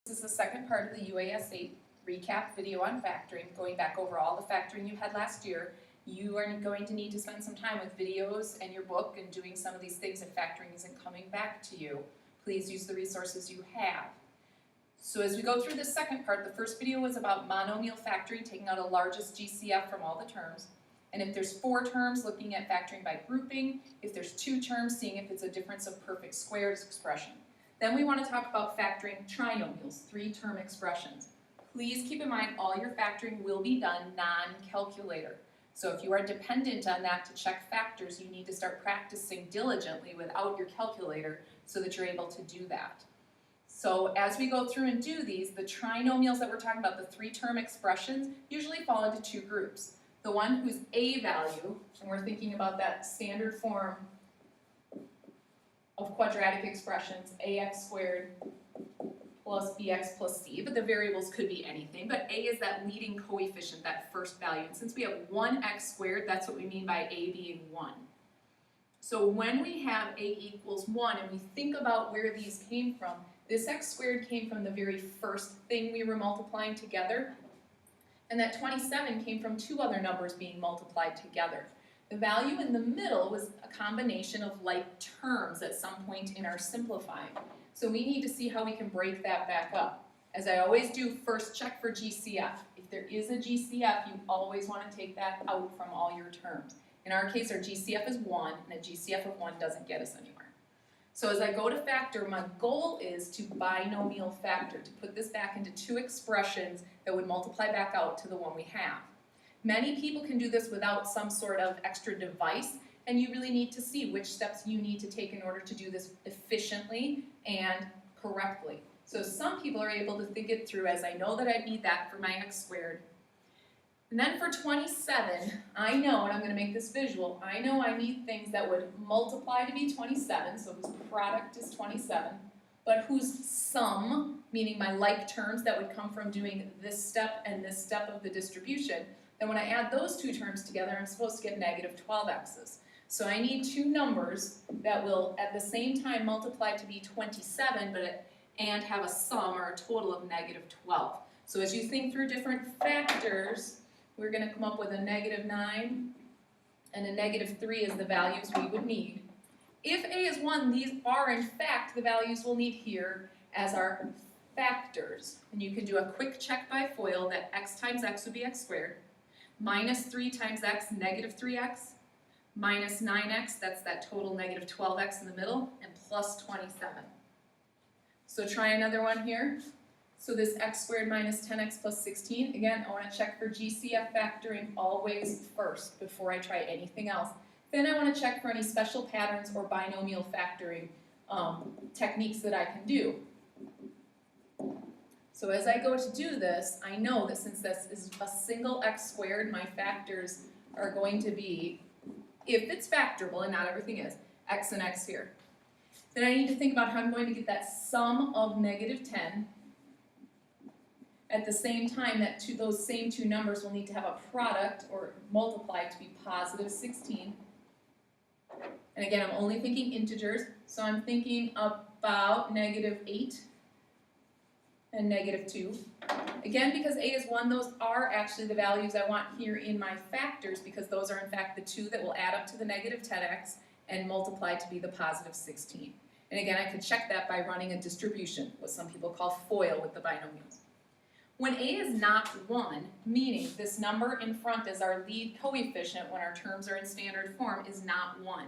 This is the second part of the UAS8 recap video on factoring, going back over all the factoring you had last year. You are going to need to spend some time with videos and your book and doing some of these things if factoring isn't coming back to you. Please use the resources you have. So as we go through this second part, the first video was about monomial factoring, taking out a largest GCF from all the terms. And if there's 4 terms, looking at factoring by grouping. If there's 2 terms, seeing if it's a difference of perfect squares expression. Then we want to talk about factoring trinomials, 3-term expressions. Please keep in mind all your factoring will be done non-calculator. So if you are dependent on that to check factors, you need to start practicing diligently without your calculator so that you're able to do that. So as we go through and do these, the trinomials that we're talking about, the 3-term expressions, usually fall into 2 groups. The one whose a value, and we're thinking about that standard form of quadratic expressions, ax squared plus bx plus c, but the variables could be anything, but a is that leading coefficient, that first value. And since we have 1x squared, that's what we mean by a being 1. So when we have a equals 1 and we think about where these came from, this x squared came from the very first thing we were multiplying together, and that 27 came from 2 other numbers being multiplied together. The value in the middle was a combination of like terms at some point in our simplifying. So we need to see how we can break that back up. As I always do, first check for GCF. If there is a GCF, you always want to take that out from all your terms. In our case, our GCF is 1, and a GCF of 1 doesn't get us anywhere. So as I go to factor, my goal is to binomial factor, to put this back into 2 expressions that would multiply back out to the one we have. Many people can do this without some sort of extra device, and you really need to see which steps you need to take in order to do this efficiently and correctly. So some people are able to think it through as I know that I need that for my x squared. And then for 27, I know, and I'm going to make this visual, I know I need things that would multiply to be 27, so whose product is 27, but whose sum, meaning my like terms that would come from doing this step and this step of the distribution, then when I add those 2 terms together, I'm supposed to get negative 12x's. So I need 2 numbers that will at the same time multiply to be 27 and have a sum or a total of negative 12. So as you think through different factors, we're going to come up with a negative 9 and a negative 3 as the values we would need. If a is 1, these are in fact the values we'll need here as our factors. And you can do a quick check by FOIL that x times x would be x squared, minus 3 times x, negative 3x, minus 9x, that's that total negative 12x in the middle, and plus 27. So try another one here. So this x squared minus 10x plus 16, again, I want to check for GCF factoring always first before I try anything else. Then I want to check for any special patterns or binomial factoring techniques that I can do. So as I go to do this, I know that since this is a single x squared, my factors are going to be, if it's factorable, and not everything is, x and x here. Then I need to think about how I'm going to get that sum of negative 10. At the same time, that those same 2 numbers will need to have a product or multiply to be positive 16. And again, I'm only thinking integers, so I'm thinking about negative 8 and negative 2. Again, because a is 1, those are actually the values I want here in my factors because those are in fact the 2 that will add up to the negative 10x and multiply to be the positive 16. And again, I could check that by running a distribution, what some people call FOIL with the binomials. When a is not 1, meaning this number in front as our lead coefficient when our terms are in standard form is not 1.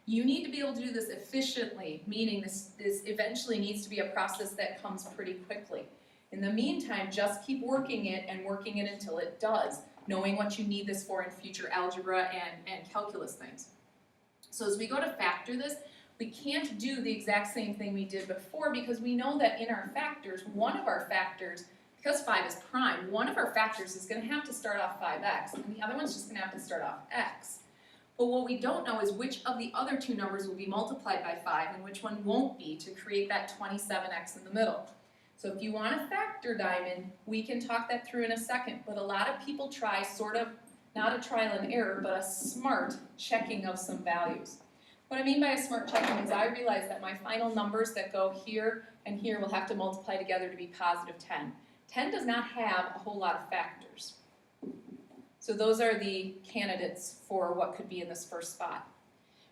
You need to be able to do this efficiently, meaning this eventually needs to be a process that comes pretty quickly. In the meantime, just keep working it and working it until it does, knowing what you need this for in future algebra and calculus things. So as we go to factor this, we can't do the exact same thing we did before because we know that in our factors, one of our factors, because 5 is prime, one of our factors is going to have to start off 5x, and the other one's just going to have to start off x. But what we don't know is which of the other 2 numbers will be multiplied by 5 and which one won't be to create that 27x in the middle. So if you want a factor diamond, we can talk that through in a second, but a lot of people try sort of, not a trial and error, but a smart checking of some values. What I mean by a smart checking is I realize that my final numbers that go here and here will have to multiply together to be positive 10. 10 does not have a whole lot of factors. So those are the candidates for what could be in this first spot.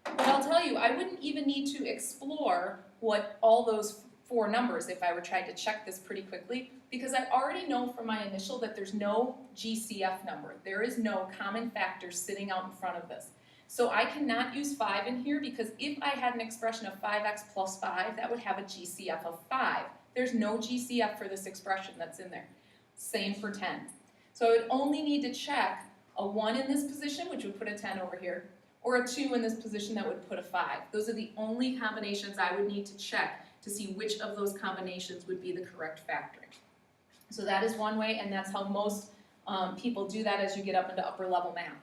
But I'll tell you, I wouldn't even need to explore what all those four numbers if I were trying to check this pretty quickly, because I already know from my initial that there's no GCF number. There is no common factor sitting out in front of this. So I cannot use 5 in here because if I had an expression of 5x plus 5, that would have a GCF of 5. There's no GCF for this expression that's in there. Same for 10. So I would only need to check a 1 in this position, which would put a 10 over here, or a 2 in this position that would put a 5. Those are the only combinations I would need to check to see which of those combinations would be the correct factoring. So that is one way, and that's how most people do that as you get up into upper level math.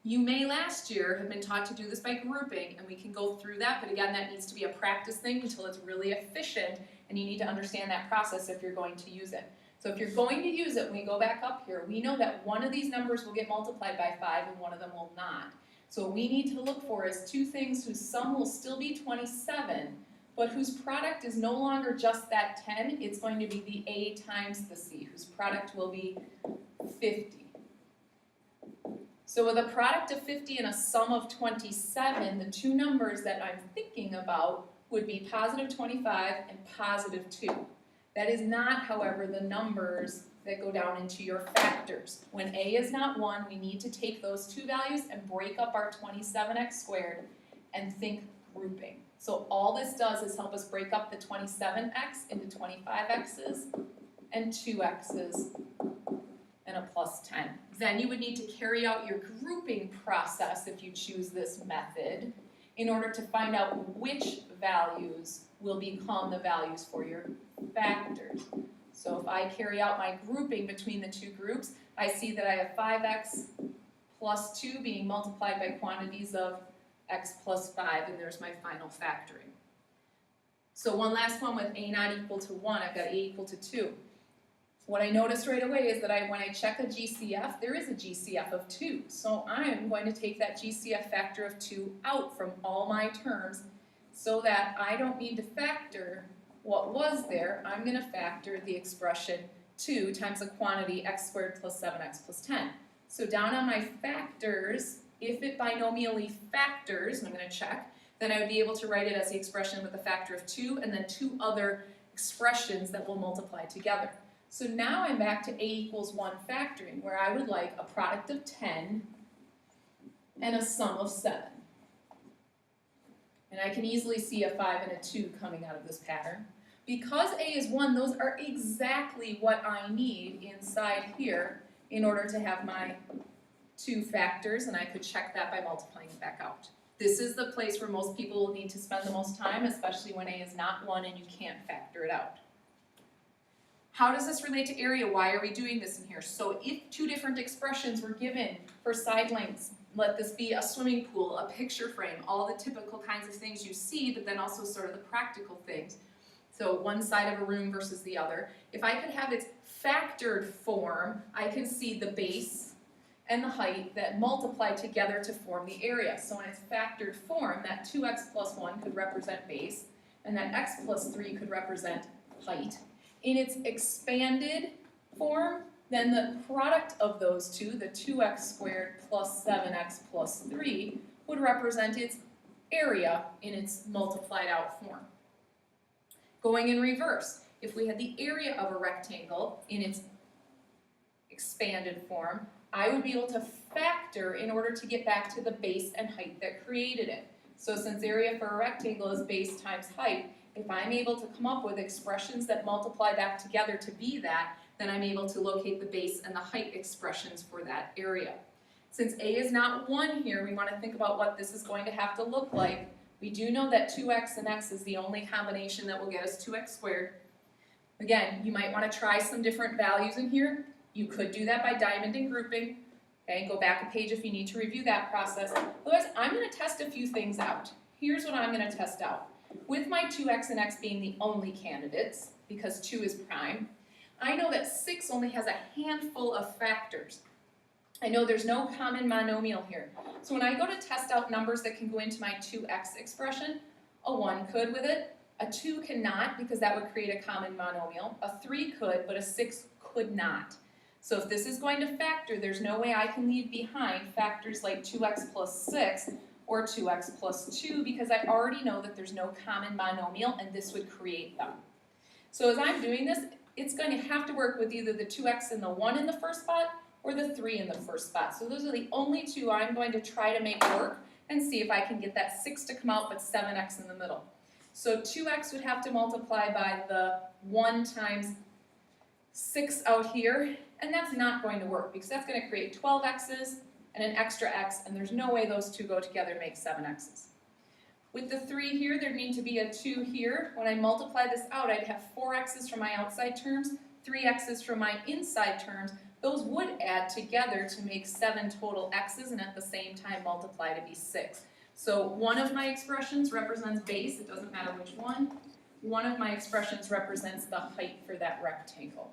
You may last year have been taught to do this by grouping, and we can go through that, but again, that needs to be a practice thing until it's really efficient, and you need to understand that process if you're going to use it. So if you're going to use it, when we go back up here, we know that one of these numbers will get multiplied by 5 and one of them will not. So what we need to look for is two things whose sum will still be 27, but whose product is no longer just that 10, it's going to be the A times the C, whose product will be 50. So with a product of 50 and a sum of 27, the two numbers that I'm thinking about would be positive 25 and positive 2. That is not, however, the numbers that go down into your factors. When A is not 1, we need to take those two values and break up our 27x squared and think grouping. So all this does is help us break up the 27x into 25x's and 2x's and a plus 10. Then you would need to carry out your grouping process if you choose this method in order to find out which values will become the values for your factors. So if I carry out my grouping between the two groups, I see that I have 5x plus 2 being multiplied by quantities of x plus 5, and there's my final factoring. So one last one with a not equal to 1, I've got a equal to 2. What I noticed right away is that when I check a GCF, there is a GCF of 2. So I'm going to take that GCF factor of 2 out from all my terms so that I don't need to factor what was there. I'm going to factor the expression 2 times the quantity x squared plus 7x plus 10. So down on my factors, if it binomially factors, and I'm going to check, then I would be able to write it as the expression with a factor of 2 and then two other expressions that will multiply together. So now I'm back to a equals 1 factoring, where I would like a product of 10 and a sum of 7. And I can easily see a 5 and a 2 coming out of this pattern. Because a is 1, those are exactly what I need inside here in order to have my two factors, and I could check that by multiplying it back out. This is the place where most people will need to spend the most time, especially when a is not 1 and you can't factor it out. How does this relate to area? Why are we doing this in here? So if two different expressions were given for side lengths, let this be a swimming pool, a picture frame, all the typical kinds of things you see, but then also sort of the practical things. So one side of a room versus the other. If I could have its factored form, I can see the base and the height that multiply together to form the area. So in its factored form, that 2x plus 1 could represent base, and that x plus 3 could represent height. In its expanded form, then the product of those two, the 2x squared plus 7x plus 3, would represent its area in its multiplied out form. Going in reverse, if we had the area of a rectangle in its expanded form, I would be able to factor in order to get back to the base and height that created it. So since area for a rectangle is base times height, if I'm able to come up with expressions that multiply back together to be that, then I'm able to locate the base and the height expressions for that area. Since a is not 1 here, we want to think about what this is going to have to look like. We do know that 2x and x is the only combination that will get us 2x squared. Again, you might want to try some different values in here. You could do that by diamond and grouping. Okay, go back a page if you need to review that process. Otherwise, I'm going to test a few things out. Here's what I'm going to test out. With my 2x and x being the only candidates, because 2 is prime, I know that 6 only has a handful of factors. I know there's no common monomial here. So when I go to test out numbers that can go into my 2x expression, a 1 could with it, a 2 cannot because that would create a common monomial, a 3 could, but a 6 could not. So if this is going to factor, there's no way I can leave behind factors like 2x plus 6 or 2x plus 2 because I already know that there's no common monomial and this would create them. So as I'm doing this, it's going to have to work with either the 2x and the 1 in the first spot or the 3 in the first spot. So those are the only two I'm going to try to make work and see if I can get that 6 to come out but 7x in the middle. So 2x would have to multiply by the 1 times 6 out here, and that's not going to work because that's going to create 12 x's and an extra x, and there's no way those two go together to make 7 x's. With the 3 here, there'd need to be a 2 here. When I multiply this out, I'd have 4 x's from my outside terms, 3 x's from my inside terms. Those would add together to make 7 total x's and at the same time multiply to be 6. So one of my expressions represents base, it doesn't matter which one. One of my expressions represents the height for that rectangle.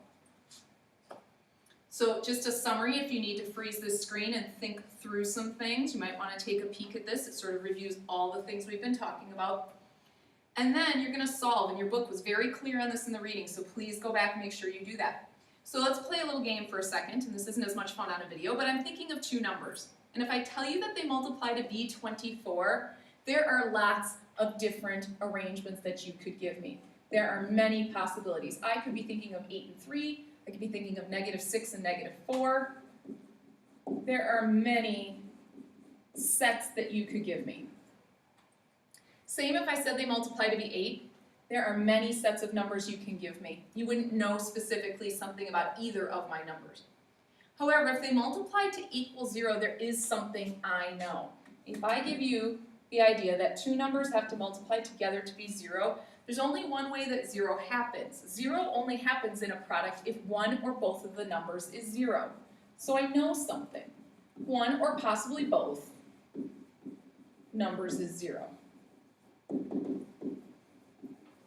So just a summary, if you need to freeze this screen and think through some things, you might want to take a peek at this. It sort of reviews all the things we've been talking about. And then you're going to solve, and your book was very clear on this in the reading, so please go back and make sure you do that. So let's play a little game for a second, and this isn't as much fun on a video, but I'm thinking of two numbers. And if I tell you that they multiply to be 24, there are lots of different arrangements that you could give me. There are many possibilities. I could be thinking of 8 and 3, I could be thinking of -6 and -4. There are many sets that you could give me. Same if I said they multiply to be 8. There are many sets of numbers you can give me. You wouldn't know specifically something about either of my numbers. However, if they multiply to equal 0, there is something I know. If I give you the idea that two numbers have to multiply together to be 0, there's only one way that 0 happens. 0 only happens in a product if one or both of the numbers is 0. So I know something. One or possibly both numbers is 0.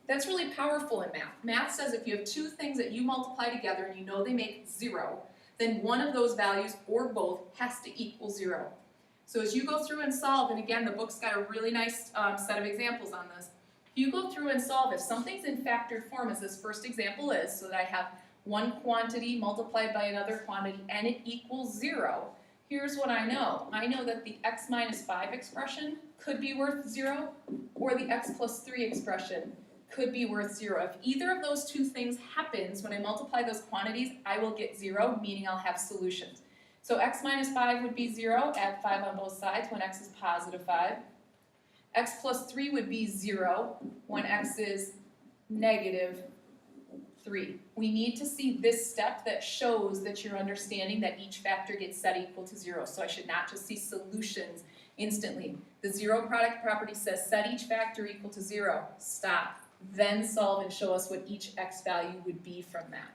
That's really powerful in math. Math says if you have two things that you multiply together and you know they make 0, then one of those values or both has to equal 0. So as you go through and solve, and again, the book's got a really nice set of examples on this. If you go through and solve, if something's in factored form, as this first example is, so that I have one quantity multiplied by another quantity and it equals 0, here's what I know. I know that the x minus 5 expression could be worth 0, or the x plus 3 expression could be worth 0. If either of those two things happens, when I multiply those quantities, I will get 0, meaning I'll have solutions. So x minus 5 would be 0, add 5 on both sides when x is positive 5. X plus 3 would be 0 when x is negative 3. We need to see this step that shows that you're understanding that each factor gets set equal to 0. So I should not just see solutions instantly. The zero product property says set each factor equal to 0. Stop. Then solve and show us what each x value would be from that.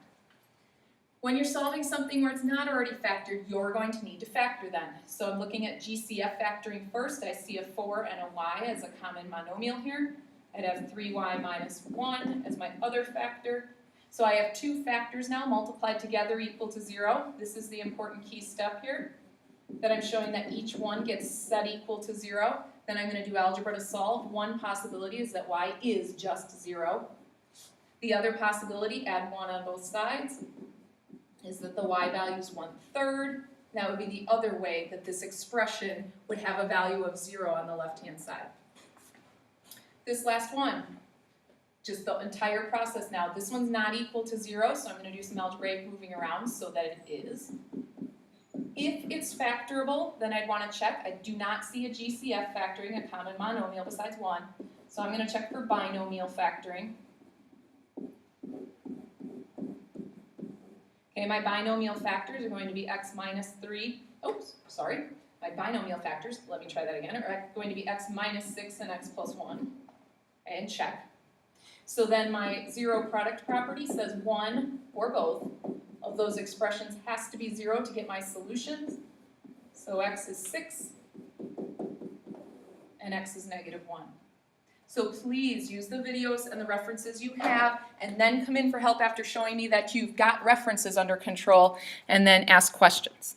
When you're solving something where it's not already factored, you're going to need to factor them. So I'm looking at GCF factoring first. I see a 4 and a y as a common monomial here. I'd have 3y minus 1 as my other factor. So I have two factors now multiplied together equal to 0. This is the important key step here, that I'm showing that each one gets set equal to 0. Then I'm going to do algebra to solve. One possibility is that y is just 0. The other possibility, add 1 on both sides, is that the y value is 1/3. That would be the other way that this expression would have a value of 0 on the left-hand side. This last one, just the entire process now. This one's not equal to 0, so I'm going to do some algebraic moving around so that it is. If it's factorable, then I'd want to check. I do not see a GCF factoring, a common monomial besides 1. So I'm going to check for binomial factoring. Okay, my binomial factors are going to be x minus 3. Oops, sorry. My binomial factors, let me try that again, are going to be x minus 6 and x plus 1. And check. So then my zero product property says one or both of those expressions has to be 0 to get my solutions. So x is 6 and x is -1. So please use the videos and the references you have, and then come in for help after showing me that you've got references under control, and then ask questions.